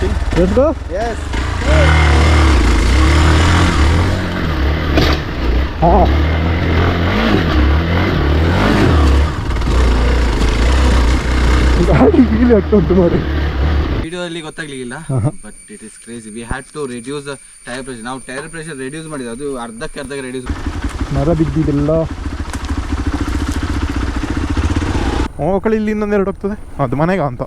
starting. Let's go. Yes. ಗಾಡಿ feel ಆಗ್ತಾ ಉಂಟು ಮಾರೆ. ವಿಡಿಯೋದಲ್ಲಿ ಗೊತ್ತಾಗ್ಲಿಕ್ಕಿಲ್ಲ, but it is crazy. We had to reduce the tyre pressure. ನಾವು ಟೈರ್ ಪ್ರೆಷರ್ ರಿಡ್ಯೂಸ್ ಮಾಡಿದ್ವಿ, ಅದು ಅರ್ಧಕ್ಕೆ ರಿಡ್ಯೂಸ್. ಮರ ಬಿದ್ದಿದೆಲ್ಲ ಮಕ್ಕಳು ಇಲ್ಲಿ ಇನ್ನೊಂದೆರಡು ಹೋಗ್ತದೆ, ಅದು ಮನೆಗೆ ಅಂತ.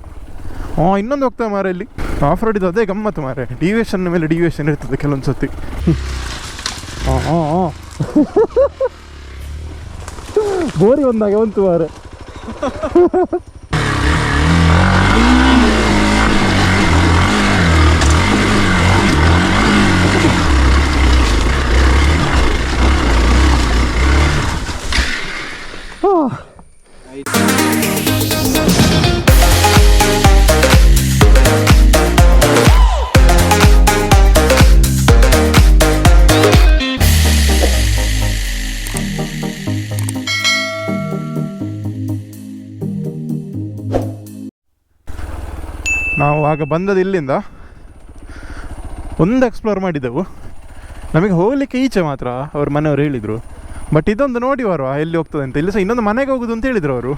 ಇನ್ನೊಂದು ಹೋಗ್ತದೆ ಮಾರೆ ಇಲ್ಲಿ ಆಫ್ ರೋಡ್. ಇದು ಅದೇ ಗಮ್ಮತ್ತು ಮಾರೆ, ಡಿವಿಯೇಷನ್ ಮೇಲೆ ಡಿವಿಯೇಷನ್ ಇರ್ತದೆ ಕೆಲವೊಂದು ಸತಿ. ಬೋರಿ ಒಂದಾಗ ಬಂತು ಮಾರೆ. ನಾವು ಆಗ ಬಂದದ್ದು ಇಲ್ಲಿಂದ ಒಂದು ಎಕ್ಸ್ಪ್ಲೋರ್ ಮಾಡಿದ್ದೆವು. ನಮಗೆ ಹೋಗಲಿಕ್ಕೆ ಈಚೆ ಮಾತ್ರ ಅವ್ರ ಮನೆಯವರು ಹೇಳಿದರು. ಬಟ್ ಇದೊಂದು ನೋಡಿ ಬರುವ ಎಲ್ಲಿ ಹೋಗ್ತದೆ ಅಂತ. ಇಲ್ಲಿ ಸಹ ಇನ್ನೊಂದು ಮನೆಗೆ ಹೋಗೋದು ಅಂತ ಹೇಳಿದರು ಅವರು.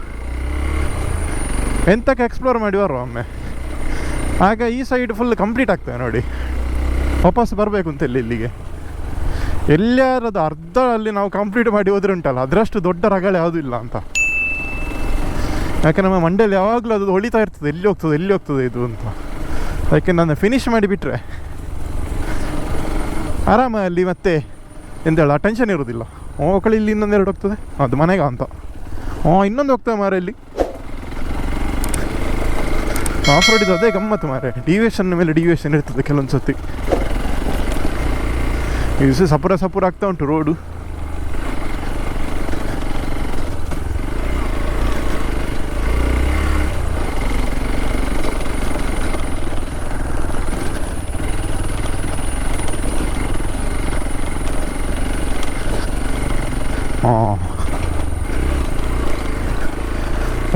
ಎಂತಕ್ಕೆ ಎಕ್ಸ್ಪ್ಲೋರ್ ಮಾಡಿ ಬರುವ ಒಮ್ಮೆ, ಆಗ ಈ ಸೈಡ್ ಫುಲ್ ಕಂಪ್ಲೀಟ್ ಆಗ್ತದೆ ನೋಡಿ. ವಾಪಸ್ ಬರಬೇಕು ಅಂತ ಇಲ್ಲಿಗೆ ಎಲ್ಲಿಯಾರದು ಅರ್ಧ ಅಲ್ಲಿ ನಾವು ಕಂಪ್ಲೀಟ್ ಮಾಡಿ ಹೋದ್ರೆ ಉಂಟಲ್ಲ, ಅದರಷ್ಟು ದೊಡ್ಡ ರಗಳೆ ಯಾವುದೂ ಇಲ್ಲ ಅಂತ. ಯಾಕೆ ನಮ್ಮ ಮಂಡೆಯಲ್ಲಿ ಯಾವಾಗಲೂ ಅದು ಹೊಳಿತಾ ಇರ್ತದೆ, ಎಲ್ಲಿ ಹೋಗ್ತದೆ ಇದು ಅಂತ. ಯಾಕೆ ನಾನು ಫಿನಿಷ್ ಮಾಡಿಬಿಟ್ರೆ ಆರಾಮಲ್ಲಿ ಮತ್ತೆ ಎಂತೇಳ ಟೆನ್ಷನ್ ಇರೋದಿಲ್ಲ. ಮಕ್ಕಳು ಇಲ್ಲಿ ಇನ್ನೊಂದೆರಡು ಹೋಗ್ತದೆ, ಅದು ಮನೆಗೆ ಅಂತ. ಇನ್ನೊಂದು ಹೋಗ್ತದೆ ಮಾರೆ ಇಲ್ಲಿ ಆಫ್ ರೋಡ್. ಇದು ಅದೇ ಗಮ್ಮತ್ತು ಮಾರೆ, ಡಿವಿಯೇಷನ್ ಮೇಲೆ ಡಿವಿಯೇಷನ್ ಇರ್ತದೆ ಕೆಲವೊಂದು ಸತಿ. ಇದು ಸಪುರ ಆಗ್ತಾ ಉಂಟು ರೋಡು.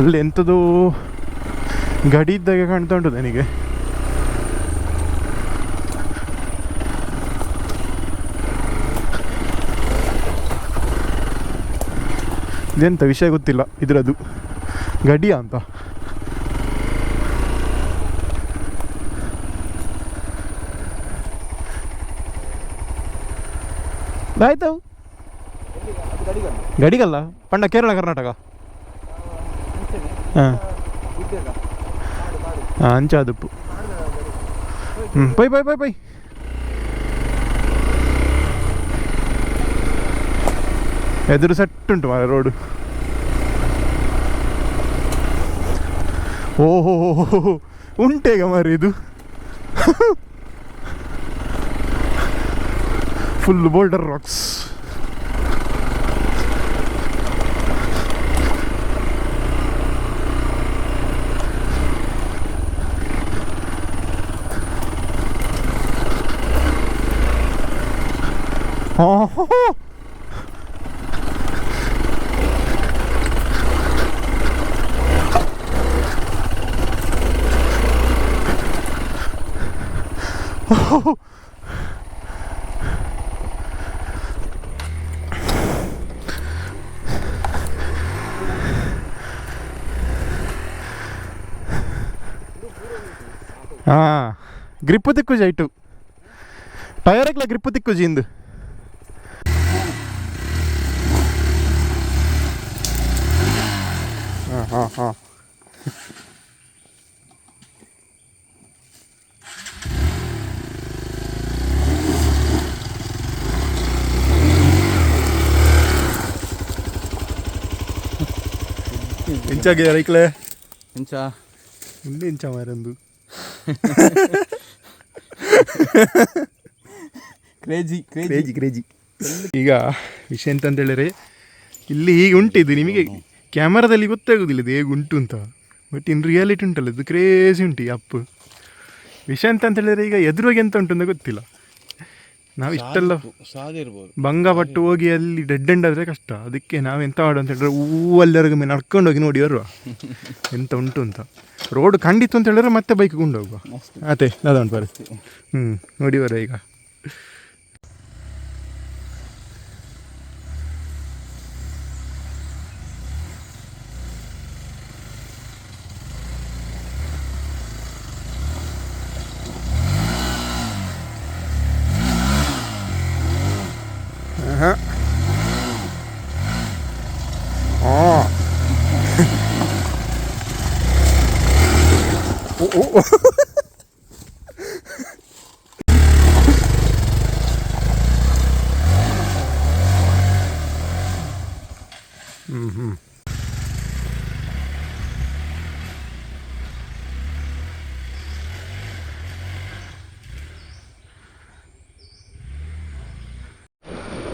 ಅಲ್ಲಿ ಎಂಥದ್ದು ಗಡಿ ಇದ್ದಾಗೆ ಕಾಣ್ತಾ ಉಂಟು ನನಗೆ. ಇದೆಂಥ ವಿಷಯ ಗೊತ್ತಿಲ್ಲ, ಇದರದು ಗಡಿಯ ಅಂತ. ಆಯ್ತು ಗಡಿಗಲ್ಲ ಪಂಡ ಕೇರಳ ಕರ್ನಾಟಕ. ಹಾಂ ಅಂಚಾದುಪ್ಪು. ಪೈ ಎದುರು ಸೆಟ್ ಉಂಟು ಮಾರೆ ರೋಡು. ಓಹೋ ಉಂಟೇಗ ಮಾರಿ ಇದು ಫುಲ್ ಬೋಲ್ಡರ್ ರಾಕ್ಸ್. ಗ್ರಿಪ್ಪು ತಿಕ್ಕುಜಿ ಆಯ್ತು, ಟಯರ್ಗೆಲ್ಲ ಗ್ರಿಪ್ಪು ತಿಕ್ಕುಜಿ ಇಂದು. ಹಾಂ ಇಂಚಾಗೆ ರೈಕ್ಲೆ ಇಂಚ ಮುಂದೆ ಇಂಚ ಮಾರಂದು ಕ್ರೇಜಿ. ಈಗ ವಿಷಯ ಎಂತಂತೇಳಿದ್ರೆ ಇಲ್ಲಿ ಹೀಗೆ ಉಂಟಿದ್ದು ನಿಮಗೆ ಕ್ಯಾಮರಾದಲ್ಲಿ ಗೊತ್ತಾಗೋದಿಲ್ಲ ಇದು ಹೇಗೆ ಉಂಟು ಅಂತ. ಬಟ್ ಇನ್ ರಿಯಾಲಿಟಿ ಉಂಟಲ್ಲ ಇದು ಕ್ರೇಜಿ ಉಂಟು ಈ ಅಪ್ಪು. ವಿಷಯ ಎಂತಂತೇಳಿದ್ರೆ ಈಗ ಎದುರಿಗೆ ಎಂತ ಉಂಟು ಅಂತ ಗೊತ್ತಿಲ್ಲ. ನಾವು ಇಷ್ಟೆಲ್ಲ ಸಾದಿರ್ಬೋದು ಭಂಗಪಟ್ಟು ಹೋಗಿ ಅಲ್ಲಿ ಡೆಡ್ ಎಂಡ್ ಆದರೆ ಕಷ್ಟ. ಅದಕ್ಕೆ ನಾವು ಎಂತ ಮಾಡು ಅಂತ ಹೇಳಿದ್ರೆ ಹೂವಲ್ಲರಿಗೂ ಮೇಲೆ ನಡ್ಕೊಂಡು ಹೋಗಿ ನೋಡಿ ಬರುವ ಎಂತ ಉಂಟು ಅಂತ. ರೋಡ್ ಖಂಡಿತು ಅಂತ ಹೇಳಿದ್ರೆ ಮತ್ತೆ ಬೈಕ್ ಕೊಂಡು ಹೋಗುವ ಅದೇ ಅದೊಂದು ಪರಿಸ್ಥಿತಿ. ನೋಡಿ ಬರ ಈಗ.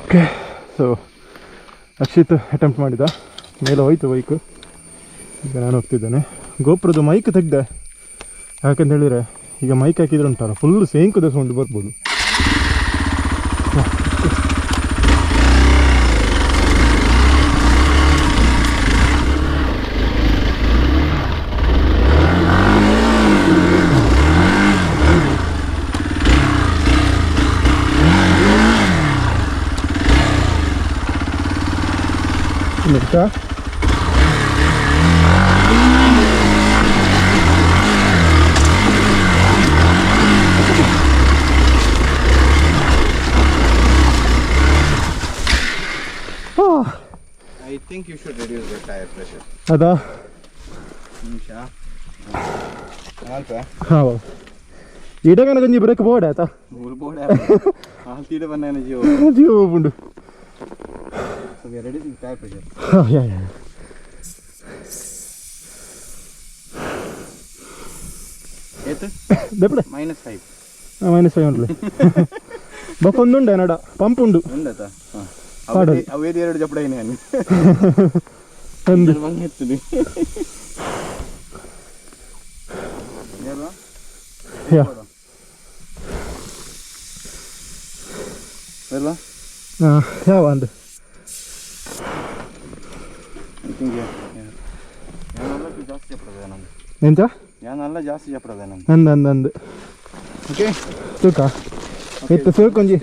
ಓಕೆ, ಸೊ ಅಕ್ಷಿತ್ ಅಟೆಂಪ್ಟ್ ಮಾಡಿದ, ಮೇಲೆ ಹೋಯ್ತು ಬೈಕು. ಈಗ ನಾನು ಹೋಗ್ತಿದ್ದೇನೆ. ಗೋಪುರದ ಮೈಕ್ ತೆಗ್ದೆ, ಯಾಕಂತ ಹೇಳಿದರೆ ಈಗ ಮೈಕ್ ಹಾಕಿದ್ರೆ ಉಂಟಲ್ಲ ಫುಲ್ ಸೇಂಕುದ ಸೌಂಡ್ ಬರ್ಬೋದು. Mirta. I think you should reduce the tire pressure. Ada. Nisha. हाँ इटे कना कंजी ब्रेक बोर्ड है ता बोल बोर्ड है हाल तीरे बनने ने Jio Jio Bundu. So we are reducing tire pressure. हाँ या एत देपड़े -5 -5 ಉಂಟು ಬಫ್ ಒಂದುಂಡೆ ನಡ ಪಂಪ್ ಉಂಡು ಉಂಡತಾ ಅವೇದಿ ಎರಡು ಜಪಡ ಏನೇ ಅನ್ನು ಒಂದು ಮಂಗ ಎತ್ತುನಿ ಯಾರು ಯಾ ಎಲ್ಲ ಯಾವ ಒಂದು ಜಾಸ್ತಿ ಜಪಡದ ನಮ್ದು ಎಂತ ಯಾನಲ್ಲ ಜಾಸ್ತಿ ಜಪಡದ ನಮ್ದು ಅಂದು ಓಕೆ ತೂಕ ಎತ್ತು ಸುರುಕೊಂಜಿ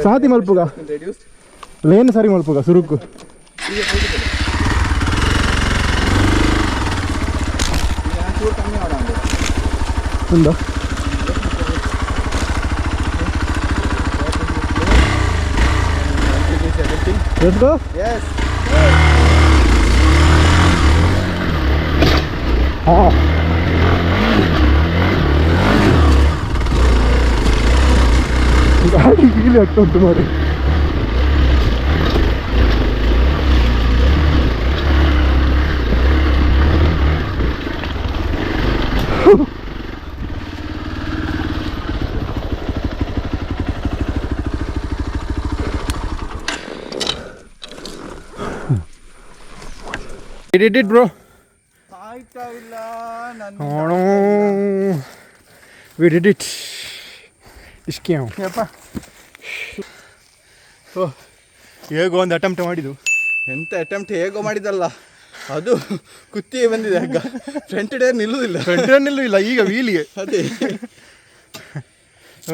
ಸಾತಿ ಮಲ್ಪುಗ ಲೇನ್ ಸರಿ ಮಲ್ಪುಗ ಸುರುಕು ಉಂದ Let's go. Yes. Ah. ಗಾಡಿ ಫೀಲ್ ಆಗ್ತಾ ಉಂಟು ಮಾಡಿ. We did it, bro. We did it. ಇಷ್ಟ್ಯಾವ ಹೇಗೋ ಒಂದು ಅಟೆಂಪ್ಟ್ ಮಾಡಿದ್ದು. ಎಂತ ಅಟೆಂಪ್ಟ್ ಹೇಗೋ ಮಾಡಿದಲ್ಲ ಅದು ಕುತ್ತಿಗೆ ಬಂದಿದೆ ಆಗ ಫ್ರಂಟ್ ಟೈರ್ ನಿಲ್ಲುವುದಿಲ್ಲ ಈಗ ವೀಲಿಗೆ ಅದೇ.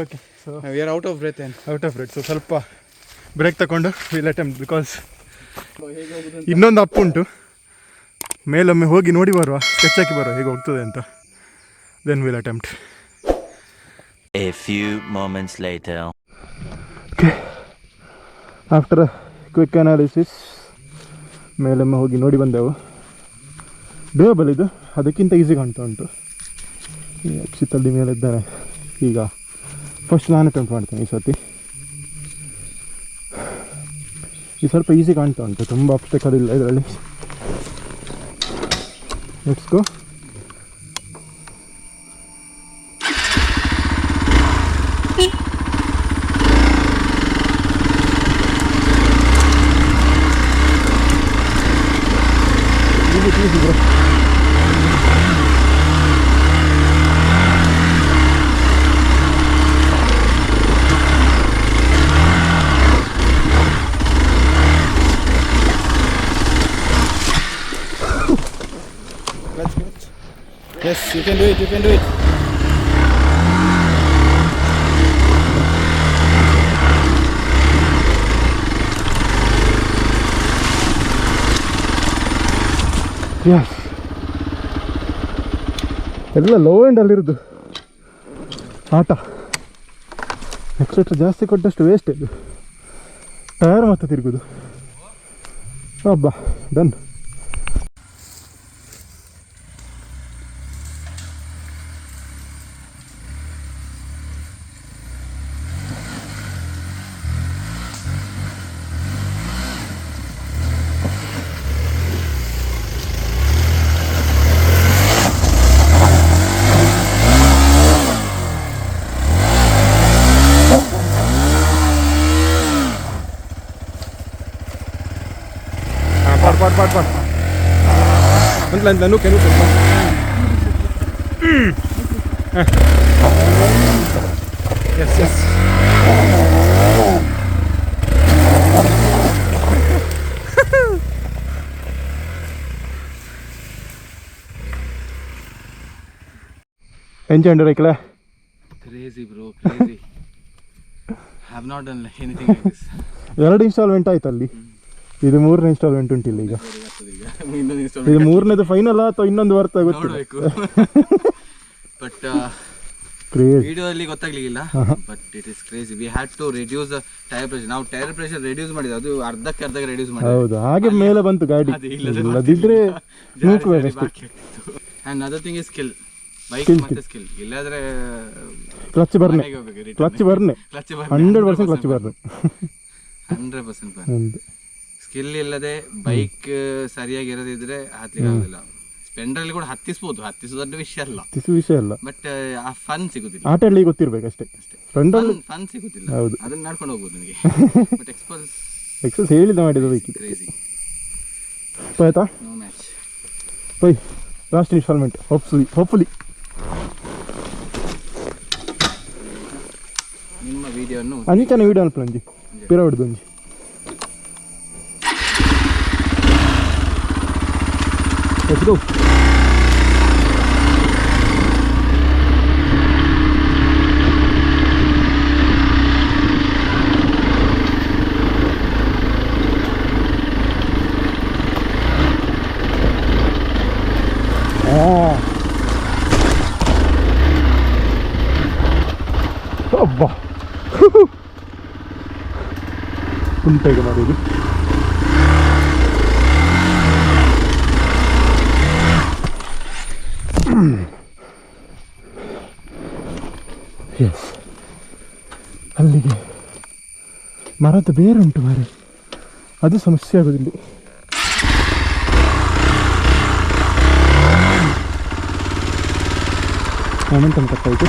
Okay, so we are out of breath. So ಸ್ವಲ್ಪ ಬ್ರೇಕ್ ತಗೊಂಡು ವಿಲ್ ಅಟೆಂಪ್ಟ್, ಬಿಕಾಸ್ ಇನ್ನೊಂದು ಅಪ್ ಉಂಟು. ಮೇಲೊಮ್ಮೆ ಹೋಗಿ ನೋಡಿ ಬರುವ, ಸ್ಕೆಚ್ ಹಾಕಿ ಬರುವ ಹೇಗೆ ಹೋಗ್ತದೆ ಅಂತ. Then will attempt. A few moments later. Okay. After a quick analysis, ಮೇಲೊಮ್ಮೆ ಹೋಗಿ ನೋಡಿ ಬಂದೆವು. ಡೇಬಲ್ ಇದು ಅದಕ್ಕಿಂತ ಈಸಿ ಕಾಣ್ತಾ ಉಂಟು. ಅಕ್ಷಿತಲ್ಲಿ ಮೇಲೆ ಇದ್ದಾನೆ. ಈಗ ಫಸ್ಟ್ ನಾನು ಅಟೆಂಪ್ಟ್ ಮಾಡ್ತೇನೆ ಈ ಸರ್ತಿ. ಈ ಸ್ವಲ್ಪ ಈಸಿ ಕಾಣ್ತಾ ಉಂಟು, ತುಂಬ ಅಬ್ಸ್ಟೆಕಲ್ ಇಲ್ಲ ಇದರಲ್ಲಿ. Let's go. easy bro. Yes, you can do it. You can do it. Yes. ಎಲ್ಲ ಲೋ ಎಂಡಲ್ಲಿರೋದು ಆಟ. ಎಕ್ಸೆಟ್ರಾ ಜಾಸ್ತಿ ಕೊಟ್ಟಷ್ಟು ವೇಸ್ಟ್ ಇದು. ಟೈರ್ ಮತ್ತೆ ತಿರುಗೋದು. ಹಬ್ಬ ಡನ್. ಪಾಡ್ ಅಂತ ನುಕ್ಕೆ ಎಸ್ ಎಸ್ ಎಂಜಾಯ್ ರೈಕಲ. Crazy bro, crazy. Have not done anything like this. 2 instalment ಆಯ್ತು ಅಲ್ಲಿ. ಇದು 3ನೇ ಇನ್ಸ್ಟಾಲ್ಮೆಂಟ್ ಉಂಟಿಲ್ಲ ಈಗ. ಇದು 3ನೇದು ಫೈನಲ್ ಅಥವಾ ಇನ್ನೊಂದು ಬರ್ತಾ ಗೊತ್ತಿಲ್ಲ. ಬಟ್ ವಿಡಿಯೋ ಅಲ್ಲಿ ಗೊತ್ತಾಗ್ಲಿಲ್ಲ. But it is crazy. We had to reduce the tyre pressure. ನಾವು ಟೈರ್ ಪ್ರೆಷರ್ ರಿಡ್ಯೂಸ್ ಮಾಡಿದ್ವಿ, ಅದು ಅರ್ಧಕ್ಕೆ ರಿಡ್ಯೂಸ್ ಮಾಡಿದ್ವಿ. ಹೌದು, ಹಾಗೆ ಮೇಲೆ ಬಂತು ಗಾಡಿ. ಇಲ್ಲದಿದ್ರೆ ನೂಕಬೇಕಷ್ಟೇ. And other thing is skill. Bike ಮತ್ತೆ ಸ್ಕಿಲ್. ಇಲ್ಲಾದ್ರೆ ಕ್ಲಚ್ ಬರ್ನೆ 100% ಕ್ಲಚ್ ಬರ್ನೆ. 100% ಬರ್ನೆ. ಸ್ಕಿಲ್ ಇಲ್ಲದೆ ಬೈಕ್ ಸರಿಯಾಗಿ ಇರದಿದ್ರೆ ಹತ್ತಲಿಕ್ಕೆ ಆಗೋದಿಲ್ಲ. ಸ್ಪೆಂಡರಲ್ಲಿ ಕೂಡ ಹತ್ತಿಸ್ಬೋದು, ಹತ್ತಿಸೋ ದೊಡ್ಡ ವಿಷಯ ಅಲ್ಲ. ಬಟ್ ಆ ಫನ್ ಸಿಗುದಿಲ್ಲ. ಆಟ ಆಡಲಿಕ್ಕೆ ಗೊತ್ತಿರ್ಬೇಕಷ್ಟೇ. ಫನ್ ಸಿಗುದಿಲ್ಲ. ಅದನ್ನ ನಡ್ಕೊಂಡು ಹೋಗ್ಬೋದು ನನಗೆ. ಬಟ್ ಎಕ್ಸ್ಪಲ್ಸ್ ಹೇಳಿದ ಮಾಡಿದ ಬೈಕ್ ಕ್ರೇಜಿ. ಆಯ್ತಾ? No match. By last instalment hopefully ನಿಮ್ಮ ವಿಡಿಯೋವನ್ನು ಅಂಚನೆ ವಿಡಿಯೋ ಅನ್ಪಂಜಿ ಪಿರ ಹೊಡೆದೊಂಜಿ. Let's go. ಅಬ್ಬಾ ಉಂಟೇಗ ಮಾಡೋದು. ಎಸ್, ಅಲ್ಲಿಗೆ ಮರದ ಬೇರುಂಟು ಮಾರೆ, ಅದು ಸಮಸ್ಯೆ ಆಗೋದಿಲ್ಲ. ಮೊಮೆಂಟಮ್ ಕಟ್ಟಾಯಿತು.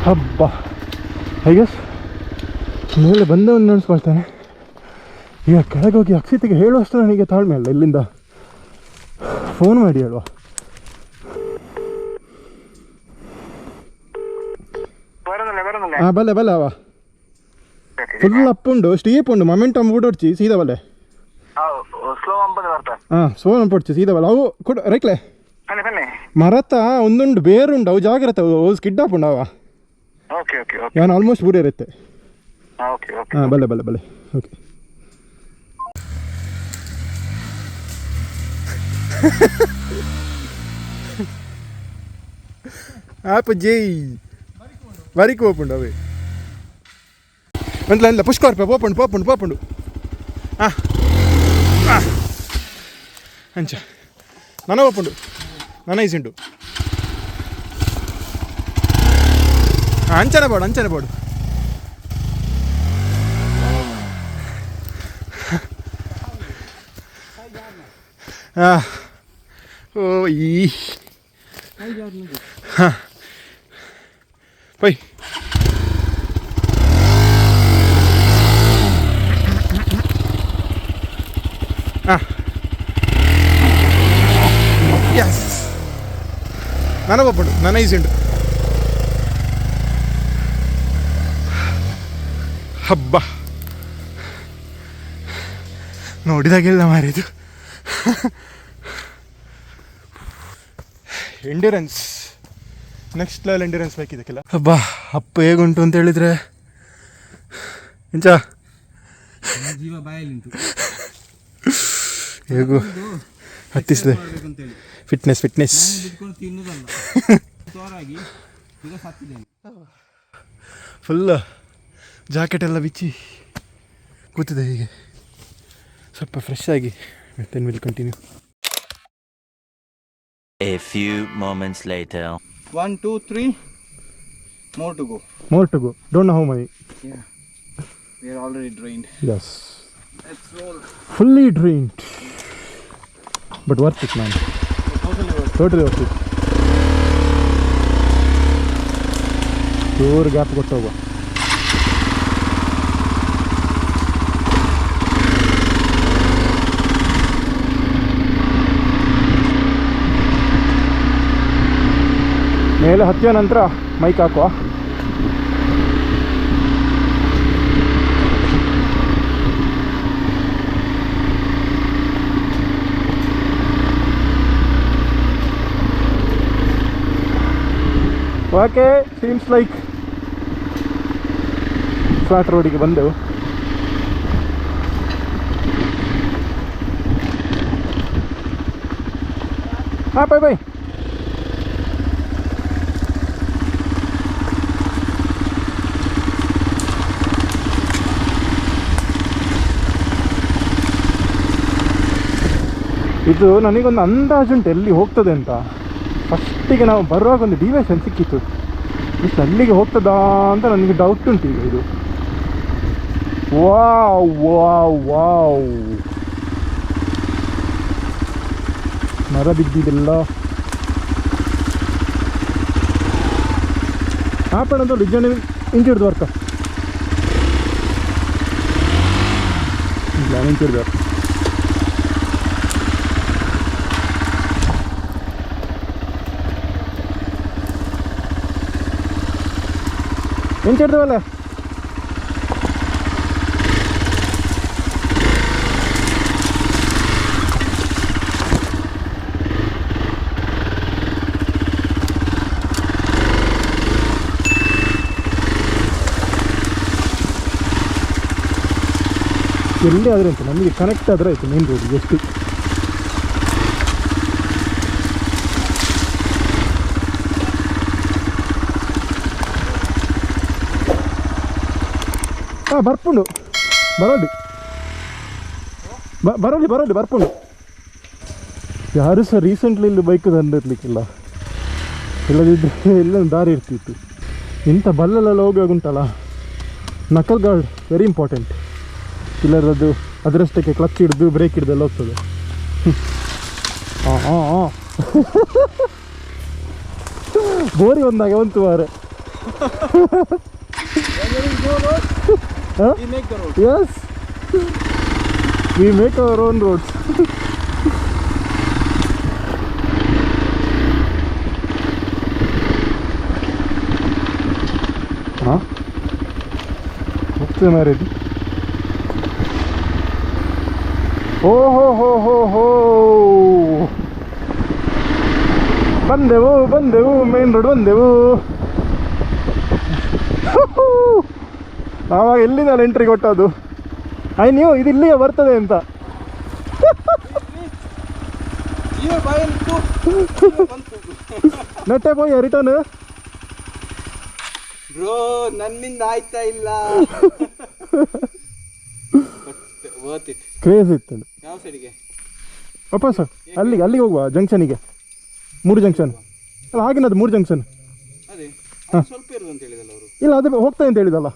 ಹಬ್ಬ ಐ ಗೆಸ್ ಮೇಲೆ ಬಂದವನು ನೆನೆಸ್ಕೊಳ್ತಾನೆ. ಈಗ ಕೆಳಗೆ ಹೋಗಿ ಅಕ್ಷಿತಿಗೆ ಹೇಳುವಷ್ಟು ನನಗೆ ತಾಳ್ಮೆ ಅಲ್ಲ. ಇಲ್ಲಿಂದ ಫೋನ್ ಮಾಡಿ ಹೇಳುವ. ಬಲ್ಲೆ ಬಲ್ಲೆ ಅವ ಫುಲ್ ಅಪ್ ಉಂಡು, ಸ್ಟೀಪ್ ಉಂಡು, ಮೊಮೆಂಟಮ್ ಊಡೊಡ್ಚಿ ಸೀದಾ ಬಲ್ಲೆ. ಸ್ಲೋ ಪಡ್ಚಿ ಸೀದಾ ಬಲ್ಲ ಅವು ಕೂಡ ರೈಕ್ಲೆ ಮರತ್ತ ಒಂದುಂಡು ಬೇರುಂಡು, ಅವು ಜಾಗ್ರತೆ, ಅವು ಸ್ಕಿಡ್ ಆಪುಂಡು ಅವ. ಯಾನು ಆಲ್ಮೋಸ್ಟ್ ಬೂರ ಇರುತ್ತೆ. ಹಾಂ ಬಲ್ಲೆ ಬಲ್ಲೆ ಬಲ್ಲೆ ಓಕೆ. ಆಪ್ ಜೈ ವರಿಕು ಓಪುಂಡು ಅವೇ ಅಂದ್ಲ ಅಂದ್ಲ ಪುಷ್ಕರ್ಪ ಓಪುಂಡು ಪೋಪುಂಡು ಪೋಪುಂಡು. ಹಾಂ ಹಾಂ ಅಂಚ ನನ್ನ ಓಪುಂಡು, ನನ್ನ ಈಸುಂಡು. ಅಂಚನೆ ಬೋಡು ಓ ಈ ಹಾಂ ಪೈ ಹಾಂ ಎಸ್ ನನಗೊಬ್ಬಡು ನನ್ನ ಈಸಿ ಉಂಟು ಹಬ್ಬ ನೋಡಿದಾಗೆಲ್ಲ ಮಾರಿದು ಎಂಡ್ಯೂರೆನ್ಸ್ ನೆಕ್ಸ್ಟ್ ಲೆವೆಲ್ ಎಂಡ್ಯೂರೆನ್ಸ್ ಬೇಕಿದ್ದಕ್ಕೆಲ್ಲ ಹಬ್ಬ ಅಪ್ಪ ಹೇಗುಂಟು ಅಂತ ಹೇಳಿದರೆ ಇಂಚ ಜೀವ ಬಾಯಲ್ಲಿಂಟು ಹೇಗೂ ಹತ್ತಿಸಿದೆ ಫಿಟ್ನೆಸ್ ಫುಲ್ ಜಾಕೆಟ್ ಎಲ್ಲ ಬಿಚ್ಚಿ ಕೂತಿದೆ ಹೀಗೆ ಸ್ವಲ್ಪ ಫ್ರೆಶ್ ಆಗಿ then will continue. A few moments later. 1, 2, 3 more to go. Don't know how many. Yeah, we are already drained. Yes, Let's roll. fully drained, but worth it, man. Totally worth it. ಚೂರು gap ಕೊಟ್ಟು ಹೋಗುವ. ಮೇಲೆ ಹತ್ತಿಯ ನಂತರ mic ಹಾಕುವ. Okay, seems like flat ರೋಡಿಗೆ ಬಂದೆವು. ಹಾಂ ಬೈ ಇದು ನನಗೊಂದು ಅಂದಾಜುಂಟು ಎಲ್ಲಿ ಹೋಗ್ತದೆ ಅಂತ. ಫಸ್ಟಿಗೆ ನಾವು ಬರುವಾಗ ಒಂದು ಡಿವಿಯೇಷನ್ ಸಿಕ್ಕಿತ್ತು, ಇಷ್ಟು ಅಲ್ಲಿಗೆ ಹೋಗ್ತದಾ ಅಂತ ನನಗೆ ಡೌಟ್ ಉಂಟು ಈಗ. ಇದು ವಾವ್ ವಾವ್ ವಾವ್, ಮರ ಬಿದ್ದಿದೆಲ್ಲ ಆಪಣದು ಡಿಜನ್ ಇಂಚಿಡ್ದು ವರ್ಕ ಇಂಚಿಡ್ದು ವರ್ಕ. ಎಂಚಿಡ್ದವಲ್ಲ ಎಲ್ಲಿ ಆದರೆ ಅಂತ ನಮಗೆ ಕನೆಕ್ಟ್ ಆದರೆ ಆಯಿತು ಮೇನ್ ರೋಡ್. ಎಷ್ಟು ಹಾಂ ಬರ್ಪುಂಡು ಬರೋಡಿ ಬರ್ಪುಂಡು. ಯಾರು ಸಹ ರೀಸೆಂಟ್ಲಿ ಇಲ್ಲಿ ಬೈಕ್ ತಂದಿರ್ಲಿಕ್ಕಿಲ್ಲ, ಇಲ್ಲದಿದ್ದರೆ ಎಲ್ಲೊಂದು ದಾರಿ ಇರ್ತಿತ್ತು. ಇಂಥ ಬಲ್ಲೆಲ್ಲ ಹೋಗುವಾಗ ಉಂಟಲ್ಲ, ನಕಲ್ ಗಾರ್ಡ್ ವೆರಿ ಇಂಪಾರ್ಟೆಂಟ್. ಇಲ್ಲರದು ಅದರಷ್ಟಕ್ಕೆ ಕ್ಲಚ್ ಹಿಡಿದು ಬ್ರೇಕ್ ಹಿಡ್ದೆಲ್ಲ ಹೋಗ್ತದೆ. ಹಾಂ ಬೋರಿ ಒಂದಾಗ ಒಂದು ವಾರ. Yes, we make our own roads. ಹಾಂ ಹೋಗ್ತದೆ ಮಾರೇದು. ಓಹೋ ಹೋ ಹೋ ಹೋ, ಬಂದೆವು ಮೇನ್ ರೋಡ್ ಬಂದೆವು. ಆವಾಗ ಎಲ್ಲಿಂದ ಎಂಟ್ರಿ ಕೊಟ್ಟದ್ದು ನೀವು ಇದು ಇಲ್ಲಿಗೆ ಬರ್ತದೆ ಅಂತ. ನೆಟ್ಟೆ ಹೋಗಿ ರಿಟರ್ನ್ ಬ್ರೋ, ನನ್ನಿಂದ ಆಯ್ತಾ ಇಲ್ಲ. ಕ್ರೇಜ್ ಇತ್ತು. ಯಾವ ಸೈಡ್ಗೆ ವಾಪಸ್ ಅಲ್ಲಿಗೆ ಹೋಗುವ ಜಂಕ್ಷನಿಗೆ. 3 ಜಂಕ್ಷನ್ ಅಲ್ಲ, ಆಗಿನದು 3 ಜಂಕ್ಷನ್. ಅದೇ ಸ್ವಲ್ಪ ಇರೋದು ಅಂತ ಹೇಳಿದಲ್ಲ ಅವರು. ಇಲ್ಲ, ಅದು ಹೋಗ್ತಾ ಅಂತ ಹೇಳಿದಲ್ಲ.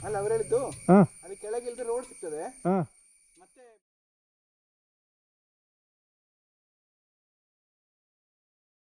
ಅಲ್ಲ ಅವ್ರು ಹೇಳಿದ್ದು. ಹಾಂ, ಅಲ್ಲಿ ಕೆಳಗೆ ರೋಡ್ ಸಿಗ್ತದೆ. ಹಾಂ